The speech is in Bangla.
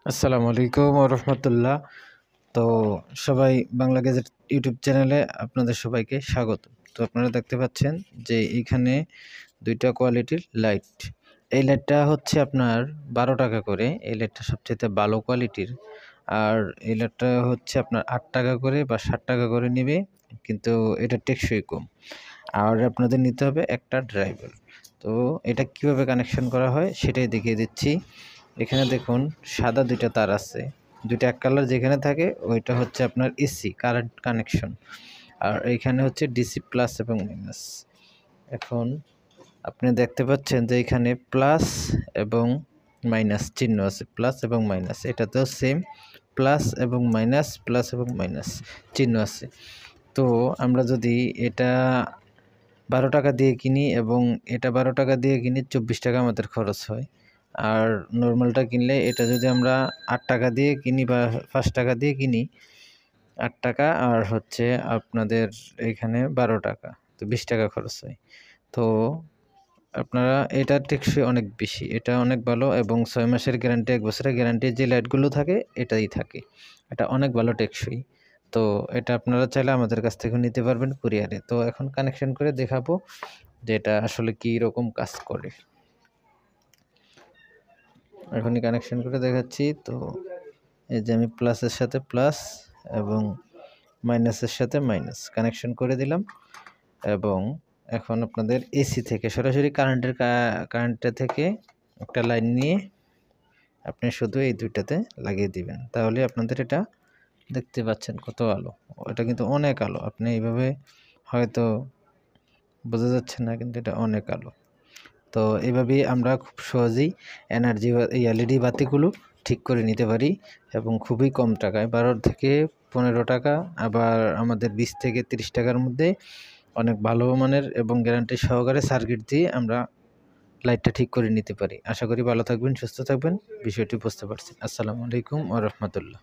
আসসালামু আলাইকুম ওয়া রাহমাতুল্লাহ। তো সবাই বাংলা গ্যাজেট ইউটিউব চ্যানেলে আপনাদের সবাইকে স্বাগত। তো আপনারা দেখতে পাচ্ছেন যে এইখানে ২ টা কোয়ালিটির লাইট। এই লাইটটা হচ্ছে আপনার ১২ টাকা করে। এই লাইটটা সবচাইতে ভালো কোয়ালিটির। আর এই লাইটটা হচ্ছে আপনার ৮ টাকা করে বা ৬০ টাকা করে নিবে, কিন্তু এটা টেকসই কম। আর আপনাদের নিতে হবে একটা ড্রাইভার। তো এটা কিভাবে কানেকশন করা হয় সেটাই দেখিয়ে দিচ্ছি। এখানে দেখুন সাদা ২ টা তার আছে। ২ টা এক কালার যেখানে থাকে ওইটা হচ্ছে আপনার এসি কারেন্ট কানেকশন। আর এইখানে হচ্ছে ডিসি প্লাস এবং মাইনাস। এখন আপনি দেখতে পাচ্ছেন যে এখানে প্লাস এবং মাইনাস চিহ্ন আছে, প্লাস এবং মাইনাস। এটাতেও সেম প্লাস এবং মাইনাস চিহ্ন আছে। তো আমরা যদি এটা ১২ টাকা দিয়ে কিনি এবং এটা ১২ টাকা দিয়ে কিনি, ২৪ টাকা আমাদের খরচ হয়। আর নরমালটা কিনলে এটা যদি আমরা ৮ টাকা দিয়ে কিনি বা ৫ টাকা দিয়ে কিনি, ৮ টাকা আর হচ্ছে আপনাদের এখানে ১২ টাকা, তো ২০ টাকা খরচ হয়। তো আপনারা এটা টেকসই অনেক বেশি, এটা অনেক ভালো এবং ৬ মাসের গ্যারান্টি, ১ বছরের গ্যারান্টি যে লাইটগুলো থাকে এটাই থাকে। এটা অনেক ভালো টেকসই। তো এটা আপনারা চাইলে আমাদের কাছ থেকে নিতে পারবেন কুরিয়ারে। তো এখন কানেকশন করে দেখাবো যে এটা আসলে কী রকম কাজ করে। এখনই কানেকশন করে দেখাচ্ছি। তো এই যে আমি প্লাসের সাথে প্লাস এবং মাইনাসের সাথে মাইনাস কানেকশন করে দিলাম এবং এখন আপনাদের এসি থেকে সরাসরি কারেন্টটা থেকে একটা লাইন নিয়ে আপনি শুধু এই ২টাতে লাগিয়ে দিবেন। তাহলে আপনাদের এটা দেখতে পাচ্ছেন কত আলো। এটা কিন্তু অনেক আলো। আপনি এইভাবে হয়তো বোঝা যাচ্ছে না, কিন্তু এটা অনেক আলো। তো এভাবেই আমরা খুব সহজেই এনার্জি বা এই এলইডি বাতিগুলো ঠিক করে নিতে পারি এবং খুবই কম টাকায়, ১২ থেকে ১৫ টাকা, আবার আমাদের ২০ থেকে ৩০ টাকার মধ্যে অনেক ভালো মানের এবং গ্যারান্টি সহকারে সার্কিট দিয়ে আমরা লাইটটা ঠিক করে নিতে পারি। আশা করি ভালো থাকবেন, সুস্থ থাকবেন। বিষয়টি বুঝতে পারছেন। আসসালামু আলাইকুম ওয়া রাহমাতুল্লাহ।